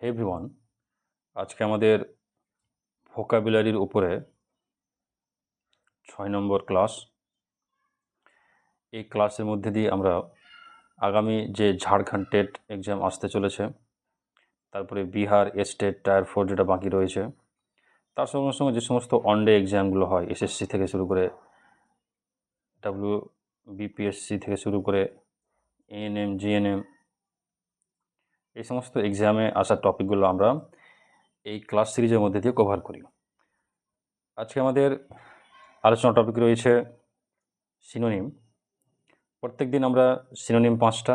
হে everyone, আজকে আমাদের ভোকাবুলারির উপরে 6 নম্বর ক্লাস। এই ক্লাসের মধ্যে দিয়ে আমরা আগামী যে ঝাড়খণ্ড টেট এক্সাম আসতে চলেছে, তারপরে বিহার স্টেট টায়ার 4 যেটা বাকি রয়েছে, তার সঙ্গে সঙ্গে যে সমস্ত ওয়ানডে এক্সামগুলো হয় এসএসসি থেকে শুরু করে বিপিএসসি থেকে শুরু করে এএনএম জিএনএম, এই সমস্ত এক্সামে আসা টপিকগুলো আমরা এই ক্লাস সিরিজের মধ্যে দিয়ে কভার করি। আজকে আমাদের আলোচনা টপিক রয়েছে সিনোনিম। প্রত্যেক দিন আমরা সিনোনিম 5টা,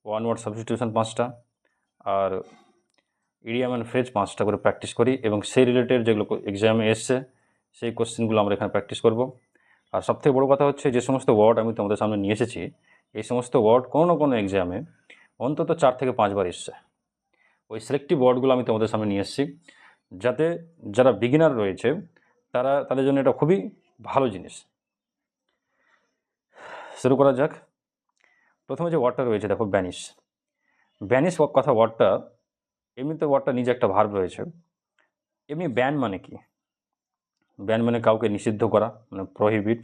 ওয়ান ওয়ার্ড সাবস্টিটিউশন 5টা, আর ইডিয়াম অ্যান্ড ফ্রেজ 5টা করে প্র্যাকটিস করি, এবং সেই রিলেটেড যেগুলো এক্সামে এসছে সেই কোশ্চেনগুলো আমরা এখানে প্র্যাকটিস করব। আর সবথেকে বড় কথা হচ্ছে, যে সমস্ত ওয়ার্ড আমি তোমাদের সামনে নিয়ে এসেছি, এই সমস্ত ওয়ার্ড কোনো না কোনো এক্সামে অন্তত 4 থেকে 5 বার এসছে। ওই সিলেক্টিভ ওয়ার্ডগুলো আমি তোমাদের সামনে নিয়ে এসেছি, যাতে যারা বিগিনার রয়েছে তাদের জন্য এটা খুবই ভালো জিনিস। শুরু করা যাক। প্রথমে যে ওয়ার্ডটা রয়েছে দেখো, ব্যানিশ। ব্যানিশ কথা ওয়ার্ডটা, এমনিতে ওয়ার্ডটা নিজে একটা ভার্ব রয়েছে। এমনি ব্যান মানে কি? ব্যান মানে কাউকে নিষিদ্ধ করা, মানে প্রহিবিট,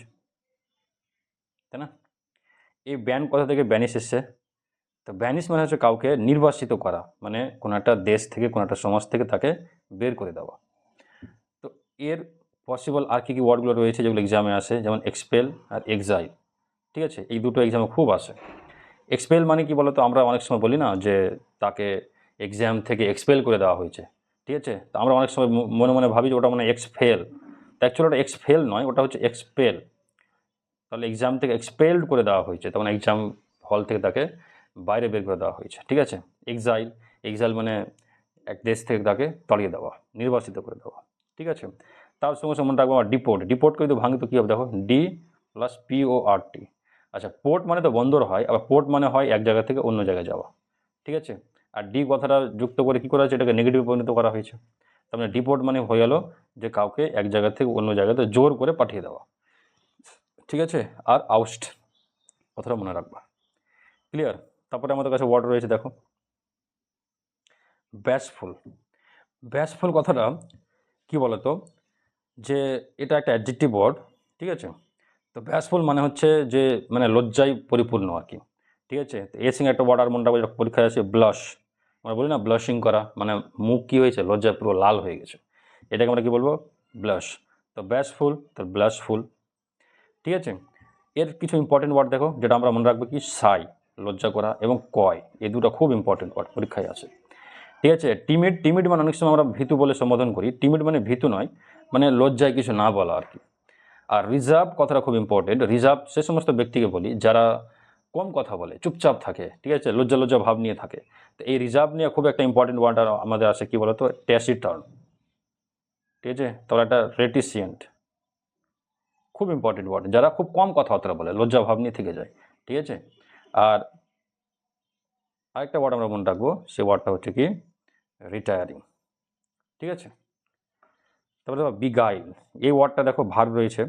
তাই না? এই ব্যান কথা থেকে ব্যানিশ এসছে। তো ব্যানিশ মানে হচ্ছে কাউকে নির্বাসিত করা, মানে কোনো একটা দেশ থেকে, কোনো একটা সমাজ থেকে তাকে বের করে দেওয়া। তো এর পসিবল আর কি ওয়ার্ডগুলো রয়েছে যেগুলো এক্সামে আসে, যেমন এক্সপেল আর এক্সাইল। ঠিক আছে, এই দুটো এক্সামে খুব আসে। এক্সপেল মানে কি বলতো, আমরা অনেক সময় বলি না যে তাকে এক্সাম থেকে এক্সপেল করে দেওয়া হয়েছে। ঠিক আছে, তো আমরা অনেক সময় মনে মনে ভাবি যে ওটা মানে এক্সফেল। তো অ্যাকচুয়ালি ওটা এক্সফেল নয়, ওটা হচ্ছে এক্সপেল। তাহলে এক্সাম থেকে এক্সপেলড করে দেওয়া হয়েছে, তখন এক্সাম হল থেকে তাকে বাইরে বের করে দেওয়া হয়েছে। ঠিক আছে, এক্সাইল, এক্সাইল মানে এক দেশ থেকে তাকে তাড়িয়ে দেওয়া, নির্বাসিত করে দেওয়া। ঠিক আছে, তার সঙ্গে সঙ্গে মনে রাখবো আমার ডিপোর্ট। ডিপোর্টকে যদি ভাঙি তো কী হবে দেখো, ডি প্লাস PORT। আচ্ছা, পোর্ট মানে তো বন্দর হয়, আবার পোর্ট মানে হয় এক জায়গা থেকে অন্য জায়গায় যাওয়া। ঠিক আছে, আর ডি কথাটা যুক্ত করে কী করা হয়েছে, এটাকে নেগেটিভ পরিণত করা হয়েছে। তার মানে ডিপোর্ট মানে হয়ে গেল যে কাউকে এক জায়গা থেকে অন্য জায়গাতে জোর করে পাঠিয়ে দেওয়া। ঠিক আছে, আর আউস্ট কথাটা মনে রাখবা। ক্লিয়ার? তারপরে আমাদের কাছে ওয়ার্ড রয়েছে দেখো, ব্যাশফুল। ব্যাশফুল কথাটা কি বলতো, যে এটা একটা অ্যাডজেক্টিভ ওয়ার্ড। ঠিক আছে, তো ব্যাশফুল মানে হচ্ছে যে মানে লজ্জায় পরিপূর্ণ আর কি। ঠিক আছে, তো এর সঙ্গে একটা ওয়ার্ড আর মনে রাখবো, যেটা পরীক্ষায় আছে, ব্লাশ। আমরা বলি না ব্লাশিং করা, মানে মুখ কী হয়েছে, লজ্জায় পুরো লাল হয়ে গেছে, এটাকে আমরা কী বলবো, ব্লাশ। তো ব্যাশফুল, তো ব্লাশফুল। ঠিক আছে, এর কিছু ইম্পর্টেন্ট ওয়ার্ড দেখো, যেটা আমরা মনে রাখবো, কি সাই, লজ্জা করা, এবং কয়, এই দুটো খুব ইম্পর্টেন্ট ওয়ার্ড পরীক্ষায় আছে। ঠিক আছে, টিমিড। টিমিড মানে অনেক সময় আমরা ভীতু বলে সম্বোধন করি। টিমিড মানে ভীতু নয়, মানে লজ্জায় কিছু না বলা আর কি। আর রিজার্ভ কথাটা খুব ইম্পর্টেন্ট। রিজার্ভ সে সমস্ত ব্যক্তিকে বলি যারা কম কথা বলে, চুপচাপ থাকে। ঠিক আছে, লজ্জা লজ্জা ভাব নিয়ে থাকে। তো এই রিজার্ভ নিয়ে খুব একটা ইম্পর্টেন্ট ওয়ার্ড আমাদের আছে, কি বলতো, ট্যাসিটার্ন। ঠিক আছে, তাহলে একটা রেটিসিয়েন্ট, খুব ইম্পর্টেন্ট ওয়ার্ড, যারা খুব কম কথাবার্তা বলে, লজ্জা ভাব নিয়ে থেকে যায়। ঠিক আছে, আর আরেকটা ওয়ার্ড আমরা মনে রাখবো, সে ওয়ার্ডটা হচ্ছে কি, রিটায়ারিং। ঠিক আছে, তারপরে দেখো বিগাইল। এই ওয়ার্ডটা দেখো ভার্ব রয়েছে।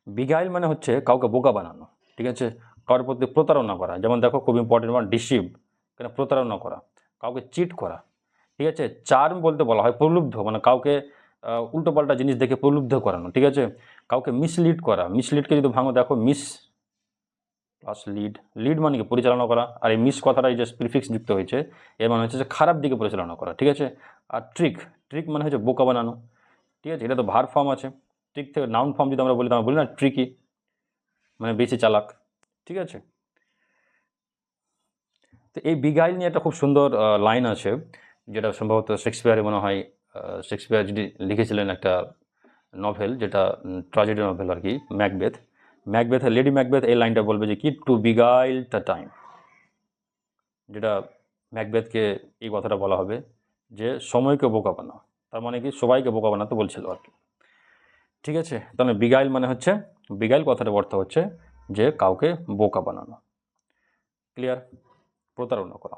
বিগাইল মানে হচ্ছে কাউকে বোকা বানানো। ঠিক আছে, কারোর প্রতি প্রতারণা করা। যেমন দেখো, খুব ইম্পর্টেন্ট ওয়ার্ড, ডিসিভ, মানে প্রতারণা করা, কাউকে চিট করা। ঠিক আছে, চার্ম বলতে বলা হয় প্রলুব্ধ, মানে কাউকে উল্টোপাল্টা জিনিস দেখে প্রলুব্ধ করানো। ঠিক আছে, কাউকে মিসলিড করা। মিসলিডকে যদি ভাঙো দেখো, মিস প্লাস লিড। লিড মানে কি, পরিচালনা করা। আর এই মিস কথাটা এই যে প্রিফিক্স যুক্ত হয়েছে, এর মানে হচ্ছে যে খারাপ দিকে পরিচালনা করা। ঠিক আছে, আর ট্রিক। ট্রিক মানে হচ্ছে বোকা বানানো। ঠিক আছে, এটা তো ভার্ব ফর্ম আছে। ট্রিক থেকে নাউন ফর্ম যদি আমরা বলি, আমরা বলি না ট্রিকি, মানে বেশি চালাক। ঠিক আছে, তো এই বিগাইল নিয়ে একটা খুব সুন্দর লাইন আছে, যেটা সম্ভবত শেক্সপিয়ারে মনে হয়, শেক্সপিয়ার যদি লিখেছিলেন একটা নভেল, যেটা ট্র্যাজেডি নভেল আর কি, ম্যাকবেথ। ম্যাকবেথের লেডি ম্যাকবেথ এই লাইনটা বলবে যে কি, টু বিগাইল দ্য টাইম। যেটা ম্যাকবেথকে এই কথাটা বলা হবে যে সময়কে বোকা বানাও, তার মানে কি সবাইকে বোকা বানাতে বলছিল আর কি। ঠিক আছে, তাহলে বিগাইল মানে হচ্ছে, বিগাইল কথাটার অর্থ হচ্ছে যে কাউকে বোকা বানানো। ক্লিয়ার? প্রতারণা করা।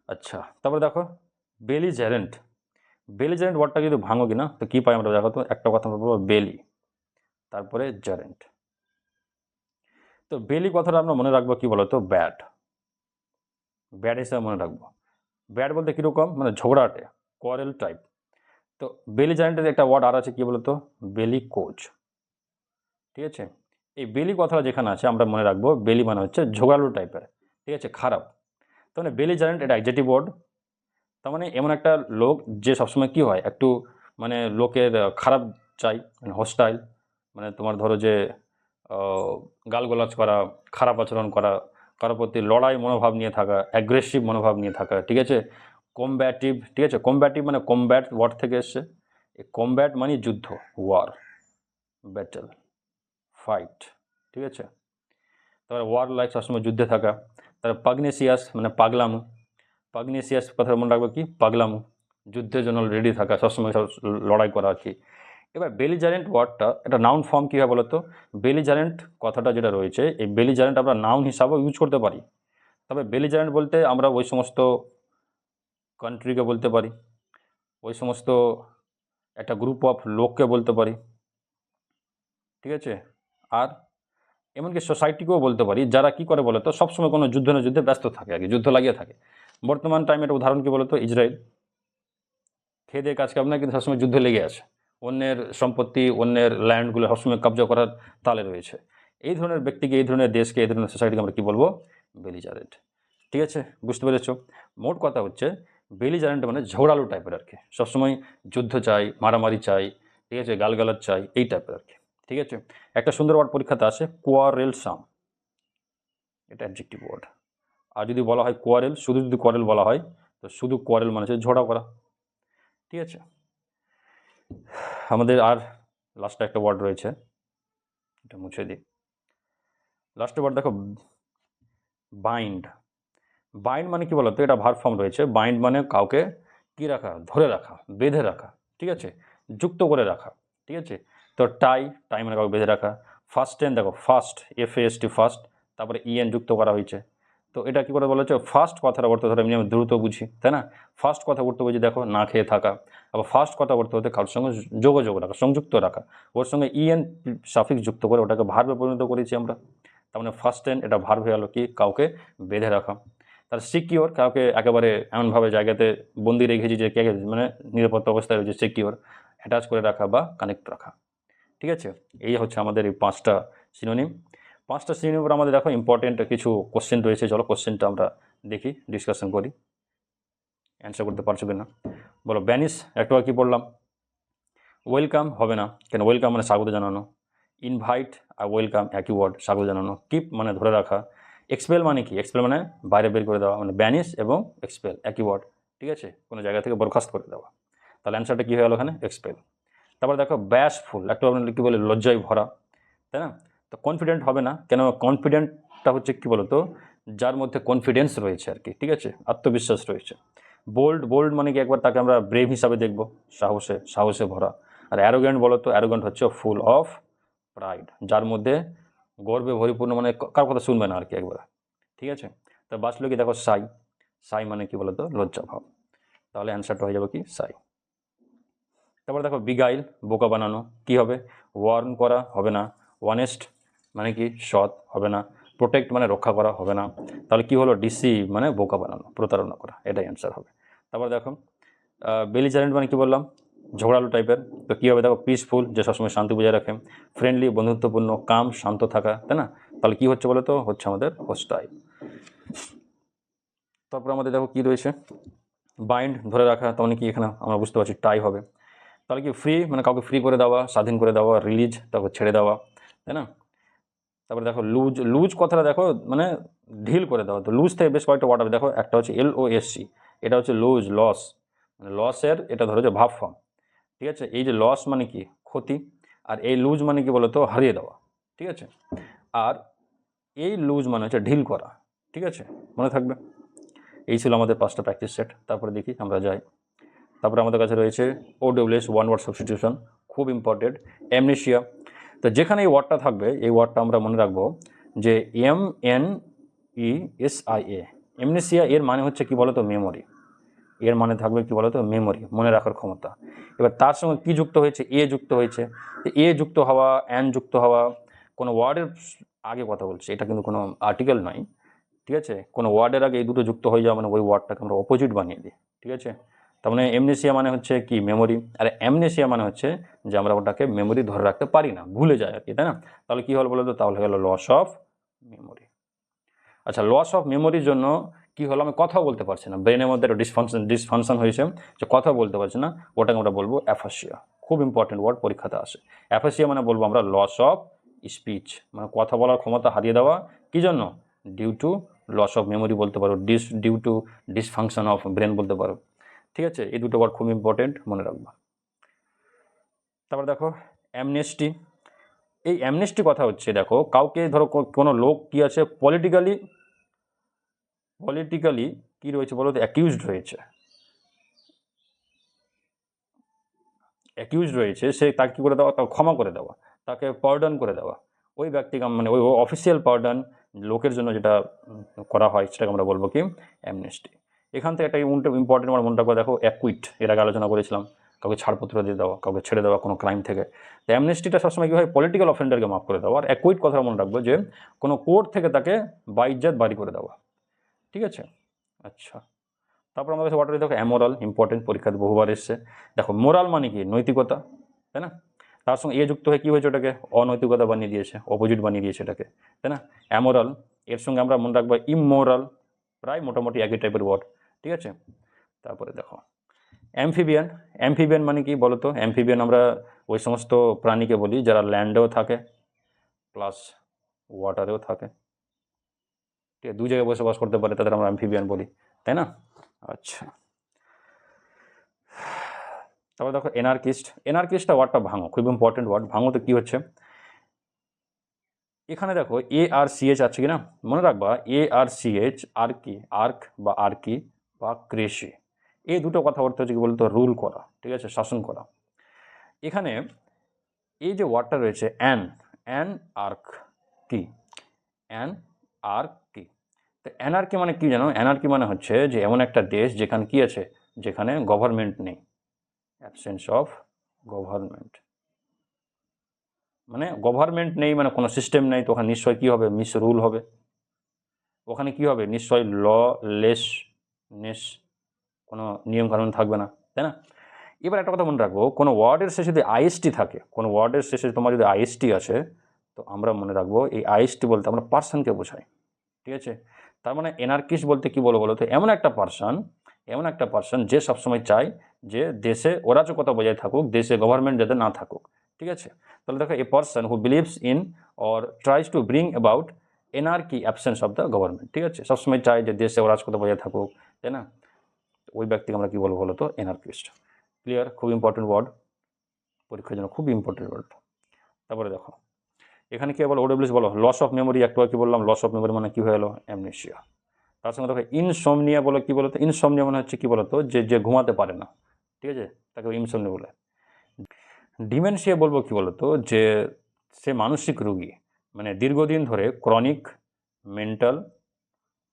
আচ্ছা, তারপরে দেখো বেলিজারেন্ট। বেলিজারেন্ট ওয়ার্ডটা কিন্তু ভাঙো কিনা, তো কী পাই আমরা দেখো তো, একটা কথা আমরা বলবো বেলি, তারপরে জারেন্ট। তো বেলি কথাটা আমরা মনে রাখবো কি বলতো, ব্যাড। ব্যাড হিসাবে মনে রাখবো। ব্যাড বলতে কীরকম, মানে ঝগড়াটে, কোয়ারেল টাইপ। তো বেলিজারেন্টের একটা ওয়ার্ড আর আছে, কী বলতো, বেলি কোচ। ঠিক আছে, এই বেলি কথাটা যেখানে আছে আমরা মনে রাখবো, বেলি মানে হচ্ছে ঝোগালো টাইপের, ঠিক আছে, খারাপ। তার মানে বেলিজারেন্ট এটা অ্যাডজেক্টিভ ওয়ার্ড। তার মানে এমন একটা লোক যে সবসময় কী হয়, একটু মানে লোকের খারাপ চাই, মানে হোস্টাইল, মানে তোমার ধরো যে গালগোলাজ করা, খারাপ আচরণ করা, কারোর প্রতি লড়াই মনোভাব নিয়ে থাকা, অ্যাগ্রেসিভ মনোভাব নিয়ে থাকা, ঠিক আছে, কমব্যাটিভ। ঠিক আছে, কমব্যাটিভ মানে কমব্যাট ওয়ার্ড থেকে এসছে। এই কমব্যাট মানে যুদ্ধ, ওয়ার, ব্যাটেল, ফাইট। ঠিক আছে, তারপরে ওয়ার লাইক সবসময় যুদ্ধে থাকা। তারপর পাগনেসিয়াস মানে পাগলামু। পাগনেসিয়াস কথা মনে রাখবে কি, পাগলামু, যুদ্ধের জন্য রেডি থাকা, সবসময় সব লড়াই করা আর কি। এবার বেলিজারেন্ট ওয়ার্ডটা এটা নাউন ফর্ম কী হয় বলো তো, বেলিজারেন্ট কথাটা যেটা রয়েছে, এই বেলিজারেন্ট আমরা নাউন হিসাবেও ইউজ করতে পারি। তবে বেলিজারেন্ট বলতে আমরা ওই সমস্ত কান্ট্রিকে বলতে পারি, ওই সমস্ত একটা গ্রুপ অফ লোককে বলতে পারি। ঠিক আছে, আর এমনকি সোসাইটিকেও বলতে পারি, যারা কি করে বলো তো, সবসময় কোনো যুদ্ধ না যুদ্ধে ব্যস্ত থাকে আর কি, যুদ্ধ লাগিয়ে থাকে। বর্তমান টাইমে একটা উদাহরণ কি বলো তো, ইসরায়েল, খেয়ে দিয়ে কাজ কাম না, কিন্তু সবসময় যুদ্ধ লেগে আছে, অন্যের সম্পত্তি, অন্যের ল্যান্ডগুলো সবসময় কবজা করার তালে রয়েছে। এই ধরনের ব্যক্তিকে, এই ধরনের দেশকে, এই ধরনের সোসাইটিকে আমরা কী বলবো, বেলিজারেন্ট। ঠিক আছে, বুঝতে পেরেছো? মোট কথা হচ্ছে বেলিজারেন্ট মানে ঝগড়ালু টাইপের আর কি, সবসময় যুদ্ধ চাই, মারামারি চাই, ঠিক আছে, গালগালাজ চাই, এই টাইপের আর কি। ঠিক আছে, একটা সুন্দর ওয়ার্ড পরীক্ষাতে আসে, কোয়ারেলসাম, এটা অ্যাডজেক্টিভ ওয়ার্ড। আর যদি বলা হয় কোয়ারেল, শুধু যদি কোয়ারেল বলা হয়, তো শুধু কোয়ারেল মানে হচ্ছে ঝগড়া করা। ঠিক আছে, আমাদের আর লাস্টে একটা ওয়ার্ড রয়েছে, এটা মুছে দিই। লাস্টে ওয়ার্ড দেখো, বাইন্ড। বাইন্ড মানে কি বলতো, এটা ভার্ব ফর্ম রয়েছে। বাইন্ড মানে কাউকে কি রাখা, ধরে রাখা, বেঁধে রাখা। ঠিক আছে, যুক্ত করে রাখা। ঠিক আছে, তো টাই, টাই মানে কাউকে বেঁধে রাখা। ফাস্টেন দেখো, ফাস্ট, FAST, ফাস্ট, তারপরে EN যুক্ত করা হয়েছে। তো এটা কি করে বলা হচ্ছে, ফার্স্ট কথার অর্থ ধরো এমনি আমি দ্রুত বুঝি, তাই না? ফার্স্ট কথা করতে বুঝি, দেখো না খেয়ে থাকা। আবার ফার্স্ট কথা করতে হতে কারোর সঙ্গে যোগাযোগ রাখা, সংযুক্ত রাখা, ওর সঙ্গে EN সাফিক্স যুক্ত করে ওটাকে ভার্বে পরিণত করেছি আমরা। তার মানে ফার্স্ট টেন এটা ভার্ব হয়ে গেল কি, কাউকে বেঁধে রাখা। তার সিকিওর, কাউকে একেবারে এমনভাবে জায়গাতে বন্দি রেখেছি যে কে মানে নিরাপত্তা অবস্থায় রয়েছে, সিকিওর, অ্যাটাচ করে রাখা বা কানেক্ট রাখা। ঠিক আছে, এই হচ্ছে আমাদের এই 5টা সিনোনিম। 5টা সিনোনিম উপর আমাদের দেখো ইম্পর্টেন্ট কিছু কোশ্চেন রয়েছে, চলো কোশ্চেনটা আমরা দেখি, ডিসকাশন করি, অ্যান্সার করতে পারছো কিনা বলো। ব্যানিশ একটু কি পড়লাম, ওয়েলকাম হবে না, কেন, ওয়েলকাম মানে স্বাগত জানানো। ইনভাইট আর ওয়েলকাম একই ওয়ার্ড, স্বাগত জানানো। কিপ মানে ধরে রাখা। এক্সপেল মানে কি, এক্সপেল মানে বাইরে বের করে দেওয়া, মানে ব্যানিশ এবং এক্সপেল একই ওয়ার্ড। ঠিক আছে, কোনো জায়গা থেকে বরখাস্ত করে দেওয়া। তাহলে অ্যান্সারটা কী হয়ে গেল এখানে, এক্সপেল। তারপর দেখো ব্যাশফুল, একটু আপনার কী বলে, লজ্জায় ভরা, তাই না? তো কনফিডেন্ট হবে না, কেন, কনফিডেন্টটা হচ্ছে কী বলতো, যার মধ্যে কনফিডেন্স রয়েছে আর কি। ঠিক আছে, আত্মবিশ্বাস রয়েছে। বোল্ড, বোল্ড মানে কি, একবার তাকে আমরা ব্রেভ হিসাবে দেখব, সাহসে, সাহসে ভরা। আর অ্যারোগ্যান্ট বলো তো, অ্যারোগ্যান্ট হচ্ছে ফুল অফ প্রাইড, যার মধ্যে গর্বে পরিপূর্ণ, মানে কার কথা শুনবে না আর কি একবার। ঠিক আছে, তা বাঁচলো কি দেখো, সাই, সাই মানে কি বলতো, লজ্জা ভাব। তাহলে অ্যান্সারটা হয়ে যাবে কি, সাই। তারপরে দেখো বিগাইল, বোকা বানানো, কি হবে, ওয়ার্ন করা হবে না। ওয়ানেস্ট মানে কি, সৎ, হবে না। প্রোটেক্ট মানে রক্ষা করা, হবে না। তাহলে কি হলো, ডিসিভ মানে বোকা বানানো, প্রতারণা করা, এটাই অ্যান্সার হবে। তারপর দেখো বেলিজারেন্ট মানে কি বললাম, ঝগড়ালু টাইপের। তো কী হবে দেখো, পিসফুল, যে সবসময় শান্তি বজায় রাখে। ফ্রেন্ডলি বন্ধুত্বপূর্ণ। কাম শান্ত থাকা, তাই না? তাহলে কী হচ্ছে বলো তো, হচ্ছে আমাদের হোস্টাইল। তারপর আমাদের দেখো কী রয়েছে, বাইন্ড ধরে রাখা, তার মানে কি এখানে আমরা বুঝতে পারছি টাই হবে। তাহলে কি ফ্রি মানে কাউকে ফ্রি করে দেওয়া, স্বাধীন করে দেওয়া। রিলিজ তারপর ছেড়ে দেওয়া, তাই না? তারপরে দেখো লুজ, লুজ কথাটা দেখো মানে ঢিল করে দেওয়া। তো লুজ থেকে বেশ কয়েকটা ওয়ার্ড হবে, দেখো একটা হচ্ছে LOSC, এটা হচ্ছে লুজ, লস, মানে লসের এটা ধরো যে ভাব ফর্ম। ঠিক আছে, এই যে লস মানে কি, ক্ষতি, আর এই লুজ মানে কি বলতো, হারিয়ে দেওয়া। ঠিক আছে, আর এই লুজ মানে হচ্ছে ঢিল করা। ঠিক আছে, মনে থাকবে। এই ছিল আমাদের 5টা প্র্যাকটিস সেট। তারপরে দেখি আমরা যাই। তারপরে আমাদের কাছে রয়েছে OWS, ওয়ান ওয়ার্ড সাবস্টিটিউশন, খুব ইম্পর্টেন্ট। অ্যামনেশিয়া, তো যেখানে এই ওয়ার্ডটা থাকবে, এই ওয়ার্ডটা আমরা মনে রাখবো যে MENESIA, অ্যামনেশিয়া, এর মানে হচ্ছে কি বলতো, মেমোরি। এর মানে থাকবে কি বলতো, মেমোরি, মনে রাখার ক্ষমতা। এবার তার সঙ্গে কি যুক্ত হয়েছে, এ যুক্ত হয়েছে। এ যুক্ত হওয়া, অ্যান যুক্ত হওয়া, কোনো ওয়ার্ডের আগে কথা বলছে, এটা কিন্তু কোনো আর্টিকেল নয়। ঠিক আছে, কোনো ওয়ার্ডের আগে এই দুটো যুক্ত হয়ে যাওয়া মানে ওই ওয়ার্ডটাকে আমরা অপোজিট বানিয়ে দিই। ঠিক আছে, তার মানে এমনেসিয়া মানে হচ্ছে কি মেমোরি, আর অ্যামনেসিয়া মানে হচ্ছে যে আমরা ওটাকে মেমোরি ধরে রাখতে পারি না, ভুলে যায় আর কি, তাই না? তাহলে কী হলো বলো তো, তাহলে হলো লস অফ মেমোরি। আচ্ছা, লস অফ মেমোরির জন্য কি হলো, আমি কথা বলতে পারছি না, ব্রেনের মধ্যে একটা ডিসফাংশন হয়েছে, যে কথা বলতে পারছি না, ওটাকে আমরা বলবো অ্যাফাসিয়া। খুব ইম্পর্টেন্ট ওয়ার্ড, পরীক্ষাতে আসে। অ্যাফাসিয়া মানে বলবো আমরা লস অফ স্পিচ, মানে কথা বলার ক্ষমতা হারিয়ে দেওয়া। কী জন্য? Due to loss of memory বলতে পারো, due to dysfunction of brain বলতে পারো। ঠিক আছে, এই দুটো ওয়ার্ড খুব ইম্পর্টেন্ট, মনে রাখবা। তারপর দেখো অ্যামনেস্টি। এই অ্যামনেস্টি কথা হচ্ছে, দেখো কাউকে ধরো কোনো লোক কি আছে পলিটিক্যালি কি রয়েছে বলো তো, অ্যাকিউজড রয়েছে, সে তাকে কী করে দেওয়া, তাকে ক্ষমা করে দেওয়া, তাকে পার্ডন করে দেওয়া। ওই ব্যক্তিকে মানে ওই অফিসিয়াল পার্ডন লোকের জন্য যেটা করা হয় সেটাকে আমরা বলবো কি অ্যামনেস্টি। এখান থেকে একটা ইম্পর্টেন্ট আমার মনে রাখবো, দেখো অ্যাকুইট, এর আগে আলোচনা করেছিলাম, কাউকে ছাড়পত্র দিয়ে দেওয়া, কাউকে ছেড়ে দেওয়া কোনো ক্রাইম থেকে। তো অ্যামনেস্টিটা সবসময় কী হয়, পলিটিক্যাল অফেন্ডারকে মাফ করে দেওয়া। আর অ্যাকুইট কথা মনে রাখবো যে কোনো কোর্ট থেকে তাকে বাইজ্জাত বাড়ি করে দেওয়া। ঠিক আছে, আচ্ছা। তারপর আমাদের কাছে ওয়াটারে দেখো অ্যামোরাল, ইম্পর্টেন্ট, পরীক্ষাতে বহুবার এসছে। দেখো মোরাল মানে কি, নৈতিকতা, তাই না? তার সঙ্গে যুক্ত হয়ে কী হয়েছে, ওটাকে অনৈতিকতা বানিয়ে দিয়েছে, অপোজিট বানিয়ে দিয়েছে এটাকে, তাই না? অ্যামোরাল, এর সঙ্গে আমরা মনে রাখবো ইমোরাল, প্রায় মোটামুটি একই টাইপের ওয়ার্ড। ঠিক আছে, তারপরে দেখো অ্যাম্ফিবিয়ান মানে কি বলো তো? অ্যাম্ফিবিয়ান আমরা ওই সমস্ত প্রাণীকে বলি যারা ল্যান্ডেও থাকে প্লাস ওয়াটারেও থাকে। ঠিক আছে, দু জায়গায় বসবাস করতে পারে, তাদের আমরা অ্যাম্ফিবিয়ান বলি, তাই না? আচ্ছা, তারপর দেখো এনার্কিস্টটা ওয়ার্ডটা ভাঙো, খুব ইম্পর্টেন্ট ওয়ার্ড। ভাঙোতে কী হচ্ছে, এখানে দেখো ARCH আছে কি না, মনে রাখবা ARCH, আর্ক বা আর্কি বা ক্রেশি, এই দুটো কথা অর্থ হচ্ছে কি বলতো, রুল করা, ঠিক আছে, শাসন করা। এখানে এই যে ওয়ার্ডটা রয়েছে অ্যান আর্ক কি, তো অ্যানার্কি মানে কি জানো? অ্যানার্কি মানে হচ্ছে যে এমন একটা দেশ যেখানে কি আছে, যেখানে গভর্নমেন্ট নেই, অ্যাবসেন্স অফ গভর্নমেন্ট। মানে গভর্নমেন্ট নেই মানে কোনো সিস্টেম নেই, তো ওখানে নিশ্চয়ই কী হবে, মিসরুল হবে, ওখানে কী হবে, নিশ্চয়ই ললেসনেস, কোনো নিয়মকানুন থাকবে না, তাই না? এবার একটা কথা মনে রাখবো, কোনো ওয়ার্ডের শেষে যদি আইএসটি থাকে, কোনো ওয়ার্ডের শেষে তোমার যদি আইএসটি আছে, তো আমরা মনে রাখবো এই আইএসটি বলতে আমরা পার্সনকে বোঝাই। ঠিক আছে, তার মানে এনার্কিস্ট বলতে কি বলো তো, এমন একটা পার্সন যে সবসময় চায় যে দেশে অরাজকতা বজায় থাকুক, দেশে গভর্নমেন্ট যাতে না থাকুক। ঠিক আছে, তাহলে দেখো a person who believes in or tries to bring about anarchy, absence of the government. ঠিক আছে, সবসময় চায় যে দেশে অরাজকতা বজায় থাকুক, তাই না? ওই ব্যক্তিকে আমরা কী বলবো বলো তো, এনার্কিস্ট। ক্লিয়ার, খুব ইম্পর্টেন্ট ওয়ার্ড, পরীক্ষার জন্য খুব ইম্পর্টেন্ট ওয়ার্ড। তারপরে দেখো এখানে কী বলো, ওডব্লিউএস বলো লস অফ মেমোরি, একটু কি বললাম, লস অফ মেমোরি মানে কী হয়ে গেলো, অ্যামনেসিয়া। তার সঙ্গে দেখো ইনসমনিয়া বলো, কী বলো তো, ইনসমনিয়া মানে হচ্ছে কী বলো তো, যে ঘুমাতে পারে না। ঠিক আছে, তাকে ইনসমনিয়া বলে। ডিমেনশিয়া বলবো কী বলো তো, যে সে মানসিক রোগী, মানে দীর্ঘদিন ধরে ক্রনিক মেন্টাল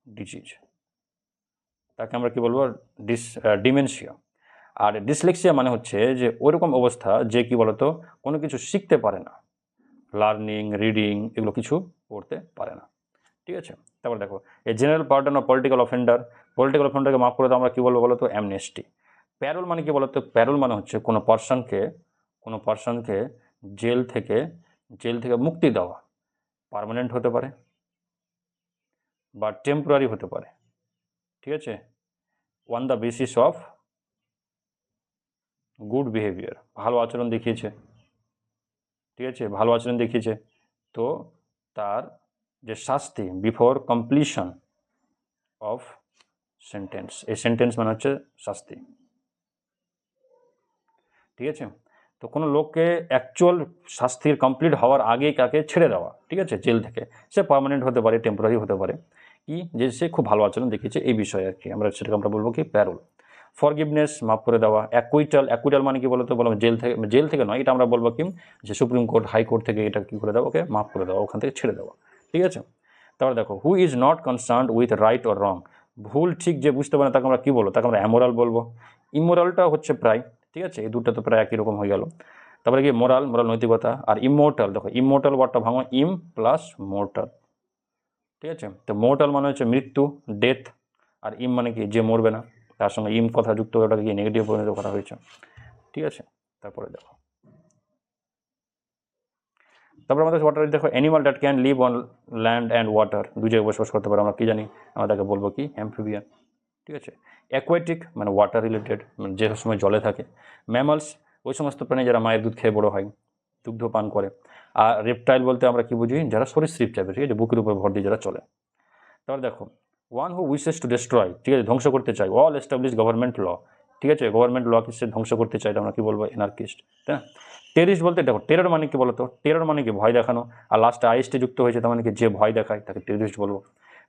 ডিজিজ, তাকে আমরা কী বলবো, ডিমেনশিয়া। আর ডিসলেক্সিয়া মানে হচ্ছে যে ওরকম অবস্থা যে কী বলতো, কোনো কিছু শিখতে পারে না, লার্নিং, রিডিং এগুলো কিছু পড়তে পারে না। ঠিক আছে, তারপর দেখো a general pardon of political অফেন্ডারকে মাফ করে তো আমরা কী বলবো বলো তো, অ্যামনেস্টি। প্যারোল মানে কি বলো তো, প্যারোল মানে হচ্ছে কোনো পার্সনকে জেল থেকে মুক্তি দেওয়া, পার্মানেন্ট হতে পারে বা টেম্পোরারি হতে পারে। ঠিক আছে, on the basis of good behaviour, ভালো আচরণ দেখিয়েছে। ঠিক আছে, ভালো আচরণ দেখিয়েছে, তো তার যে শাস্তি বিফোর কমপ্লিশন অফ সেন্টেন্স, এই সেন্টেন্স মানে হচ্ছে শাস্তি। ঠিক আছে, তো কোনো লোককে অ্যাকচুয়াল শাস্তির কমপ্লিট হওয়ার আগে কাকে ছেড়ে দেওয়া, ঠিক আছে, জেল থেকে, সে পার্মানেন্ট হতে পারে, টেম্পোরারি হতে পারে, কি যে সে খুব ভালো আচরণ দেখিয়েছে এই বিষয়ে আর কি, সেটাকে আমরা বলবো কি প্যারোল। ফরগিভনেস, মাফ করে দেওয়া। অ্যাকুইটাল মানে কি বলতো, বললাম জেল থেকে নয়, এটা আমরা বলবো কি যে সুপ্রিম কোর্ট, হাইকোর্ট থেকে এটা কী করে দেওয়া, ওকে মাফ করে দেওয়া, ওখান থেকে ছেড়ে দেওয়া। ঠিক আছে, তারপরে দেখো who is not concerned with right or wrong, ভুল ঠিক যে বুঝতে পারে না, তাকে আমরা কী বলবো, তাকে আমরা অ্যামোরাল বলবো। ইমোরালটা হচ্ছে প্রায়, ঠিক আছে, এই দুটো তো প্রায় একই রকম হয়ে গেল। তারপরে কি মোরাল নৈতিকতা। আর ইমোর্টাল, দেখো ইমোর্টাল ওয়ার্ডটা ভাঙো, ইম প্লাস মোর্টাল, ঠিক আছে। তো মোর্টাল মানে হচ্ছে মৃত্যু, ডেথ, আর ইম মানে কি যে মরবে না, তার সঙ্গে ইম কথা যুক্ত করে ওটাকে নেগেটিভ পরিণত করা হয়েছে। ঠিক আছে, তারপরে দেখো, তারপরে আমাদের ওয়াটার দেখো, animal that can live on land and water, দুই জায়গায় বসবাস করতে পারে, আমরা কি জানি, আমরা তাকে বলবো কি অ্যাম্ফিবিয়ান। ঠিক আছে। অ্যাকোয়াটিক মানে ওয়াটার রিলেটেড, মানে যে সময় জলে থাকে। ম্যামালস ওই সমস্ত প্রাণী যারা মায়ের দুধ খেয়ে বড় হয়, দুগ্ধ পান করে। আর রেপটাইল বলতে আমরা কি বুঝি, যারা সরীসৃপ টাইপের, ঠিক আছে, বুকের উপর ভর দিয়ে যারা চলে। তাহলে দেখো, one who wishes to destroy, ঠিক আছে, ধ্বংস করতে চাই, অল এস্টাবলিশ গভর্নমেন্ট ল, ঠিক আছে, গভর্নমেন্ট লকে সে ধ্বংস করতে চাই, আমরা কি বলবো অ্যানার্কিস্ট, তাই না। টেরিস্ট বলতে দেখো, টেরর মানে কি বলতো, টেরর মানে কি ভয় দেখানো, আর লাস্টে আইএসটি যুক্ত হয়েছে, তার মানে কি যে ভয় দেখায় তাকে টেরিস্ট বলবো।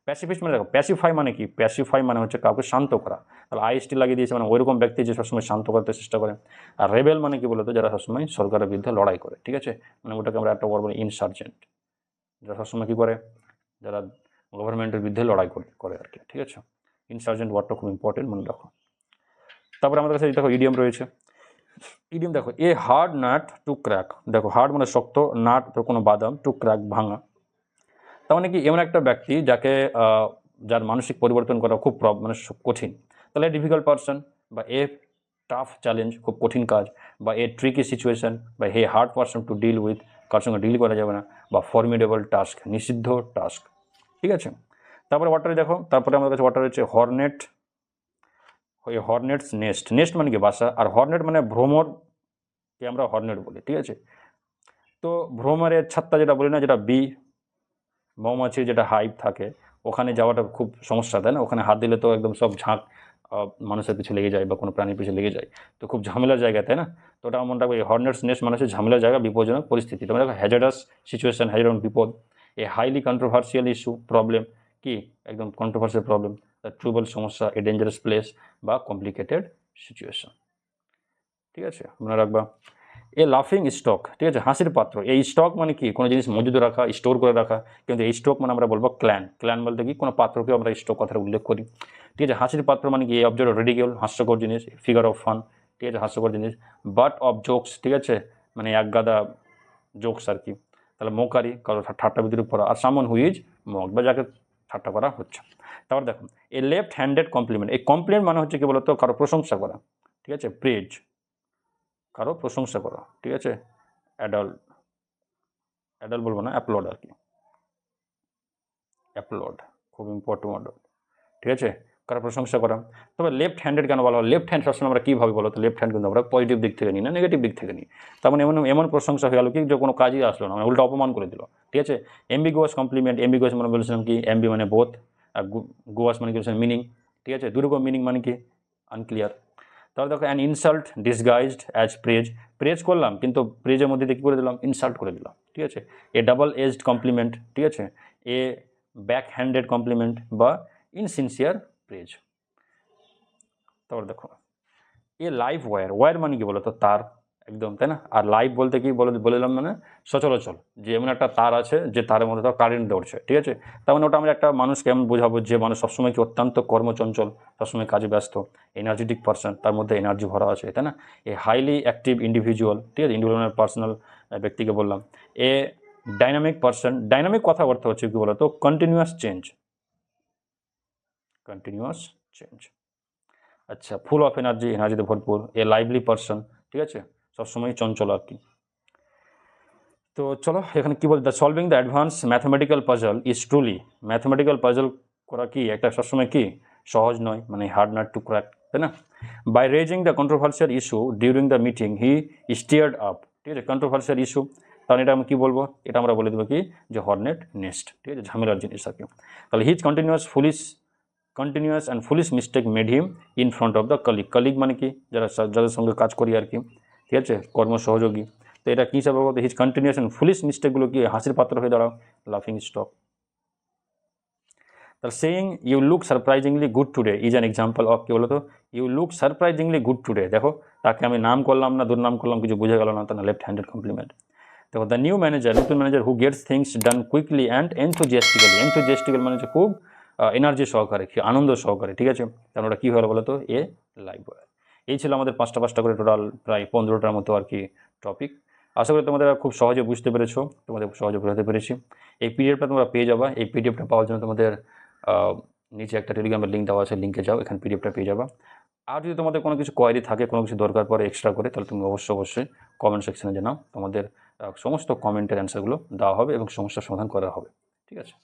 প্যাসিফিস্ট মানে দেখো, প্যাসিফাই মানে কি, প্যাসিফাই মানে হচ্ছে কাউকে শান্ত করা, তাহলে আইএসটি লাগিয়ে দিয়েছে, মানে ওইরকম ব্যক্তি যে সবসময় শান্ত করতে চেষ্টা করে। আর রেবেল মানে কি বলতো, যারা সবসময় সরকারের বিরুদ্ধে লড়াই করে, ঠিক আছে, মানে ওটাকে আমরা একটা বলবো ইনসার্জেন্ট, যারা সবসময় কী করে, যারা গভর্নমেন্টের বিরুদ্ধে লড়াই করে আর কি, ঠিক আছে। ইনসার্জেন্ট ওয়ার্ডটা খুব ইম্পর্টেন্ট, মনে রাখো। তারপরে আমাদের কাছে দেখো ইডিয়াম রয়েছে। ইডিয়াম দেখো, এ হার্ড নাট টু ক্র্যাক, দেখো হার্ড মানে শক্ত, নাট তো কোনো বাদাম, টু ক্র্যাক ভাঙা, তার মানে কি এমন একটা ব্যক্তি যাকে যার মানসিক পরিবর্তন করা খুব মানে কঠিন, তাহলে ডিফিকাল্ট পারসন, বা এ টাফ চ্যালেঞ্জ, খুব কঠিন কাজ, বা এ ট্রিকি সিচুয়েশন, বা হে hard person to deal with, কার সঙ্গে ডিল করা যাবে না, বা ফর্মিডেবল টাস্ক, নিষিদ্ধ টাস্ক। ঠিক আছে। তারপরে ওয়াটারে দেখো, তারপরে আমাদের কাছে ওয়াটার রয়েছে হর্নেট, ওই হর্নেটস নেস্ট, নেস্ট মানে কি বাসা, আর হর্নেট মানে ভ্রমরকে আমরা হর্নেট বলি, ঠিক আছে। তো ভ্রমরের ছাত্তা যেটা বলি না, যেটা বি মৌমাছির যেটা হাইভ থাকে, ওখানে যাওয়াটা খুব সমস্যা, তাই না, ওখানে হাত দিলে তো একদম সব ঝাঁক মানুষের পিছু লেগে যায়, বা কোনো প্রাণীর পিছু লেগে যায়, তো খুব ঝামেলার জায়গা, তাই না। তো ওটা মনে রাখবে, হর্নেটস নেস্ট মানুষের ঝামেলার জায়গা, বিপজ্জনক পরিস্থিতি, তোমরা দেখো হ্যাজার্ডাস সিচুয়েশন, হ্যাজার্ড বিপদ, a highly controversial issue, problem কি একদম কন্ট্রোভার্সিয়াল প্রবলেম, ট্রুবল সমস্যা, এ ডেঞ্জারাস প্লেস, বা কমপ্লিকেটেড সিচুয়েশন। ঠিক আছে, মনে রাখবা। এ লাফিং স্টক, ঠিক আছে, হাসির পাত্র, এই স্টক মানে কি কোনো জিনিস মজুদ রাখা, স্টোর করে রাখা, কিন্তু এই স্টক মানে আমরা বলবো ক্ল্যান, ক্ল্যান বলতে কি কোনো পাত্রকে আমরা স্টক কথাটা উল্লেখ করি। ঠিক আছে, হাসির পাত্র মানে কি এই অবজেক্ট রেডিকিউল, হাস্যকর জিনিস, ফিগার অফ ফান, ঠিক আছে, হাস্যকর জিনিস, বাট অফ জোকস, ঠিক আছে, মানে এক গাদা জোকস আর কি, তাহলে মোকারি, কারো ঠাট্টা বিদ্রুপ করা, আর সামন হুইজ মক, বা যাকে ঠাট্টা করা হচ্ছে। তারপর দেখুন, এ লেফট হ্যান্ডেড কমপ্লিমেন্ট, এই কমপ্লিমেন্ট মানে হচ্ছে কি বলতো, কারো প্রশংসা করা, ঠিক আছে, প্রেজ, কারো প্রশংসা করা, ঠিক আছে, অ্যাডাল্ট, অ্যাডাল্ট বলবো না, অ্যাপ্লড আর কি, অ্যাপ্লড খুব ইম্পর্টেন্ট ওয়ার্ড, ঠিক আছে, কারো প্রশংসা করা। তবে লেফট হ্যান্ডেড কেন বলা হয়, লেফট হ্যান্ড সবসময় আমরা কীভাবে বলো, তো লেফট হ্যান্ড কিন্তু আমরা পজিটিভ দিক থেকে নিই না, নেগেটিভ দিক থেকে নিই, তার মানে এমন এমন প্রশংসা হয়ে গেল কি যে কোনো কাজই আসলো না, মানে উল্টা অপমান করে দিল। ঠিক আছে, এমবিগুয়াস কমপ্লিমেন্ট, এমবিগুয়াস মানে বলেছিলাম কি, এমবি মানে বোথ, আর গুয়াস মানে কি বলেছিলাম মিনিং, ঠিক আছে, দুরকম মিনিং মানে কি আনক্লিয়ার। তাহলে দেখো, an insult disguised as praise, praise করলাম কিন্তু প্রেজের মধ্যে দিয়ে কী করে দিলাম, ইনসাল্ট করে দিলাম। ঠিক আছে, এ ডাবল এজড কমপ্লিমেন্ট, ঠিক আছে, এ ব্যাক হ্যান্ডেড কমপ্লিমেন্ট, বা ইনসিনসিয়ার প্রেজ। তারপর দেখো, এ লাইভ ওয়্যার, ওয়্যার মানে কি বলো তো তার, একদম, তাই না, আর লাইভ বলতে কি বললাম মানে সচরাচর, যে এমন একটা তার আছে যে তারের মধ্যে তার কারেন্ট দৌড়ছে, ঠিক আছে, তার মানে ওটা আমরা একটা মানুষকে এমন বোঝাবো যে মানুষ সবসময় কি অত্যন্ত কর্মচঞ্চল, সবসময় কাজে ব্যস্ত, এনার্জেটিক পার্সন, তার মধ্যে এনার্জি ভরা আছে, তাই না। এ হাইলি অ্যাক্টিভ ইন্ডিভিজুয়াল, ঠিক আছে, ইন্ডিভিজুয়াল পার্সোনাল ব্যক্তিকে বললাম। এ ডাইনামিক পার্সন, ডাইনামিক কথা অর্থ হচ্ছে কি বলতো, কন্টিনিউয়াস চেঞ্জ, কন্টিনিউয়াস চেঞ্জ। আচ্ছা, ফুল অফ এনার্জি, এনার্জিতে ভরপুর। এ লাইভলি পার্সন, ঠিক আছে, সবসময় চঞ্চল আর কি। তো চলো এখানে কী বলতে, solving the advance mathematical puzzle is truly, mathematical puzzle করা কি একটা সবসময় কি সহজ নয়, মানে হার্ড নাট টু ক্র্যাক, তাই না। By raising the controversial issue during the meeting he steered up, ঠিক আছে, কন্ট্রোভার্সিয়াল ইস্যু, তাহলে এটা আমি কী বলবো, এটা আমরা বলে দেবো কি যে হর্নেট নেস্ট, ঠিক আছে, ঝামেলার জিনিস আর কি। তাহলে his continuous and foolish mistake made him in front of the colleague, colleague মানে কি যাদের সঙ্গে কাজ করি আর কি, ঠিক আছে, কর্ম সহযোগী। তো এটা কী হিসাবে বলতে, হিজ কন্টিনিউয়াস অ্যান্ড ফুলিশ মিস্টেকগুলো কি হাসির পাত্র হয়ে দাঁড়াও, লাফিং স্টক। তাহলে saying you look surprisingly good today is an example of, কী বলো তো, you look surprisingly good today, দেখো তাকে আমি নাম করলাম না, দুর্নাম করলাম, কিছু বোঝা গেল না, তার লেফট হ্যান্ডেড কমপ্লিমেন্ট। দেখো, দ্য নিউ ম্যানেজার, নতুন manager, who gets things done quickly and enthusiastically, enthusiastical মানে হচ্ছে খুব এনার্জি সহকারে, আনন্দ সহকারে, ঠিক আছে, তাহলে ওটা কী হলো বলো তো, লাইভ ওয়্যার। এই ছিল আমাদের পাঁচটা করে টোটাল প্রায় 15টার মতো আর কি টপিক। আশা করি তোমাদের খুব সহজে বুঝতে পেরেছো, তোমাদের খুব সহজে বোঝাতে পেরেছি। এই পিডিএফটা তোমরা পেয়ে যাবা। এই পিডিএফটা পাওয়ার জন্য তোমাদের নিচে একটা টেলিগ্রামের লিঙ্ক দেওয়া আছে, লিঙ্কে যাও, এখানে পিডিএফটা পেয়ে যাবা। আর যদি তোমাদের কোনো কিছু কোয়ারি থাকে, কোনো কিছু দরকার পড়ে এক্সট্রা করে, তাহলে তুমি অবশ্যই কমেন্ট সেকশনে জানাও। তোমাদের সমস্ত কমেন্টের অ্যান্সারগুলো দেওয়া হবে এবং সমস্যার সমাধান করা হবে। ঠিক আছে।